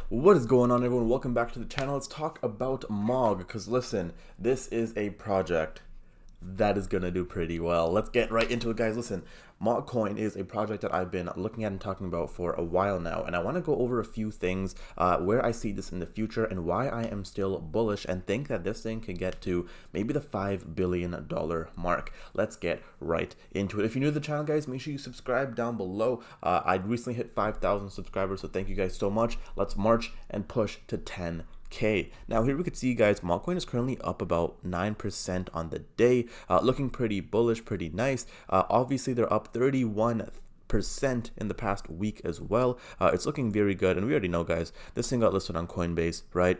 What is going on, everyone? Welcome back to the channel. Let's talk about MOG, because listen, this is a project that is gonna do pretty well. Let's get right into it, guys. Listen, MOG Coin is a project that I've been looking at and talking about for a while now, and I want to go over a few things where I see this in the future and why I am still bullish and think that this thing could get to maybe the $5 billion mark. Let's get right into it. If you're new to the channel, guys, make sure you subscribe down below. I recently hit 5,000 subscribers, so thank you guys so much. Let's march and push to 10K. Now here we could see, guys, Malcoin is currently up about 9% on the day, looking pretty bullish, pretty nice. Obviously they're up 31% in the past week as well. It's looking very good, and we already know, guys, this thing got listed on Coinbase, right?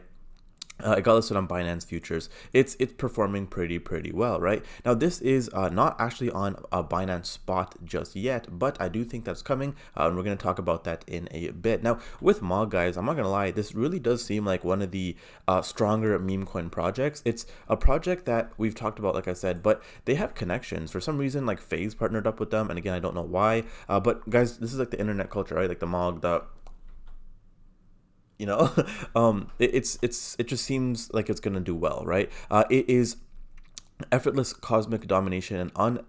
It got listed on Binance Futures. It's performing pretty well, right? Now this is not actually on a Binance spot just yet, but I do think that's coming, and we're going to talk about that in a bit. Now with MOG, guys, I'm not gonna lie, this really does seem like one of the stronger meme coin projects. It's a project that we've talked about, like I said, but they have connections for some reason. Like FaZe partnered up with them, and again, I don't know why, but guys, this is like the internet culture, right? Like the MOG, it just seems like it's gonna do well, right? It is effortless cosmic domination and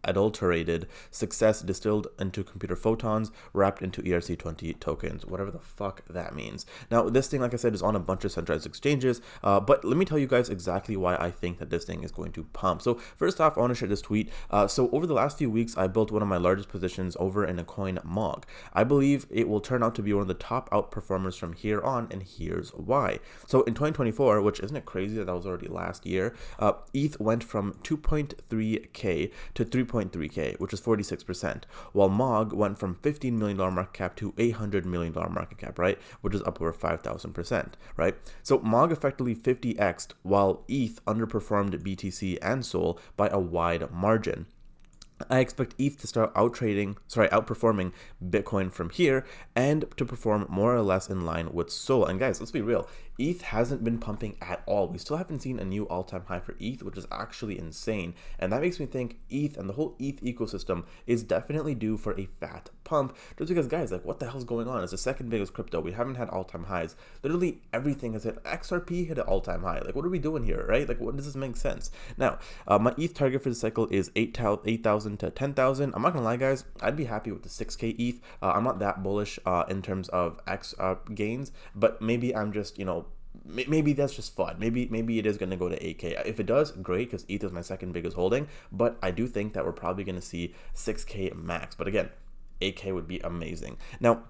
unadulterated success distilled into computer photons wrapped into ERC20 tokens, whatever the fuck that means. Now this thing, like I said, is on a bunch of centralized exchanges, but let me tell you guys exactly why I think that this thing is going to pump. So first off, I want to share this tweet. So over the last few weeks, I built one of my largest positions over in a coin, MOG. I believe it will turn out to be one of the top outperformers from here on, and here's why. So in 2024, which isn't it crazy that was already last year, ETH went from 2.3K to 3.3K, which is 46%, while MOG went from $15 million market cap to $800 million market cap, right, which is up over 5,000%, right? So MOG effectively 50x'd, while ETH underperformed BTC and SOL by a wide margin. I expect ETH to start outperforming Bitcoin from here, and to perform more or less in line with SOL. And guys, let's be real, ETH hasn't been pumping at all. We still haven't seen a new all-time high for ETH, which is actually insane. And that makes me think ETH and the whole ETH ecosystem is definitely due for a fat pump. Just because, guys, like, what the hell's going on? It's the second biggest crypto. We haven't had all-time highs. Literally everything has hit. XRP hit an all-time high. Like, what are we doing here, right? Like, what does this make sense? Now, my ETH target for the cycle is 8,000 to 10,000. I'm not gonna lie, guys, I'd be happy with the 6K ETH. I'm not that bullish in terms of X gains, but maybe I'm just, maybe that's just fun. Maybe it is going to go to 8K. If it does, great, because ETH is my second biggest holding, but I do think that we're probably going to see 6K max. But again, 8K would be amazing. Now,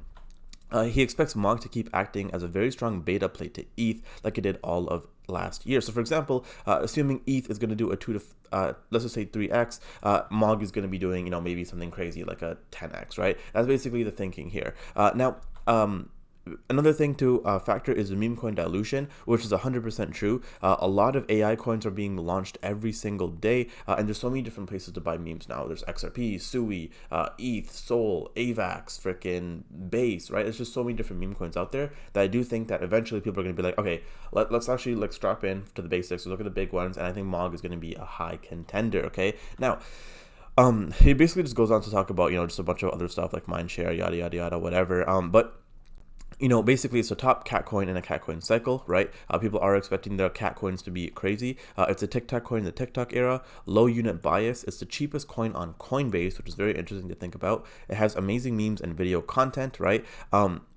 he expects MOG to keep acting as a very strong beta play to ETH like it did all of last year. So for example, assuming ETH is going to do a 2 to let's just say 3x, MOG is going to be doing, maybe something crazy like a 10x, right? That's basically the thinking here. Now, another thing to factor is the meme coin dilution, which is 100% true. A lot of AI coins are being launched every single day, and there's so many different places to buy memes now. There's XRP, SUI, ETH, SOL, AVAX, freaking Base, right? There's just so many different meme coins out there that I do think that eventually people are going to be like, okay, let's actually like strap in to the basics, look at the big ones, and I think MOG is going to be a high contender, okay? Now, he basically just goes on to talk about, just a bunch of other stuff like mindshare, yada, yada, yada, whatever, but basically it's a top cat coin in a cat coin cycle, right? People are expecting their cat coins to be crazy. It's a TikTok coin in the TikTok era, low unit bias. It's the cheapest coin on Coinbase, which is very interesting to think about. It has amazing memes and video content, right?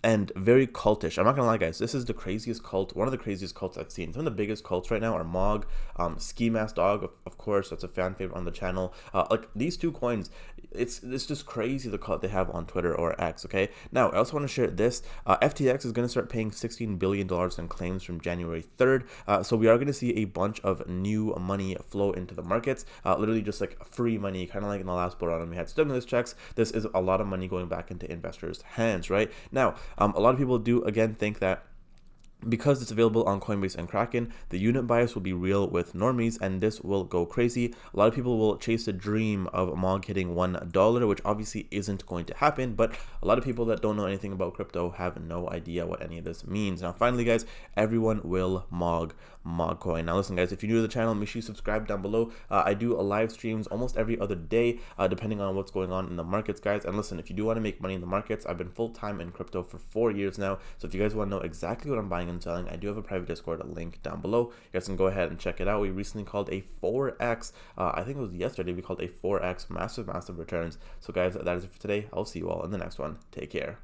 And very cultish. I'm not gonna lie, guys, this is the craziest cult, one of the craziest cults I've seen. Some of the biggest cults right now are MOG, Ski Mask Dog, of course, that's a fan favorite on the channel. Like these two coins, it's just crazy the cult they have on Twitter or X, okay? Now, I also want to share this. FTX is going to start paying $16 billion in claims from January 3rd. So we are going to see a bunch of new money flow into the markets, literally just like free money, kind of like in the last bull run when we had stimulus checks. This is a lot of money going back into investors' hands, right? Now, a lot of people do, again, think that because it's available on Coinbase and Kraken, the unit bias will be real with normies, and this will go crazy. A lot of people will chase the dream of MOG hitting $1, which obviously isn't going to happen, but a lot of people that don't know anything about crypto have no idea what any of this means. Now, finally, guys, everyone will MOG coin. Now, listen, guys, if you're new to the channel, make sure you subscribe down below. I do live streams almost every other day, depending on what's going on in the markets, guys. And listen, if you do want to make money in the markets, I've been full-time in crypto for 4 years now. So if you guys want to know exactly what I'm buying and selling, I do have a private Discord, a link down below. You guys can go ahead and check it out. We recently called a 4x, I think it was yesterday, we called a 4x massive returns. So guys, that is it for today. I'll see you all in the next one. Take care.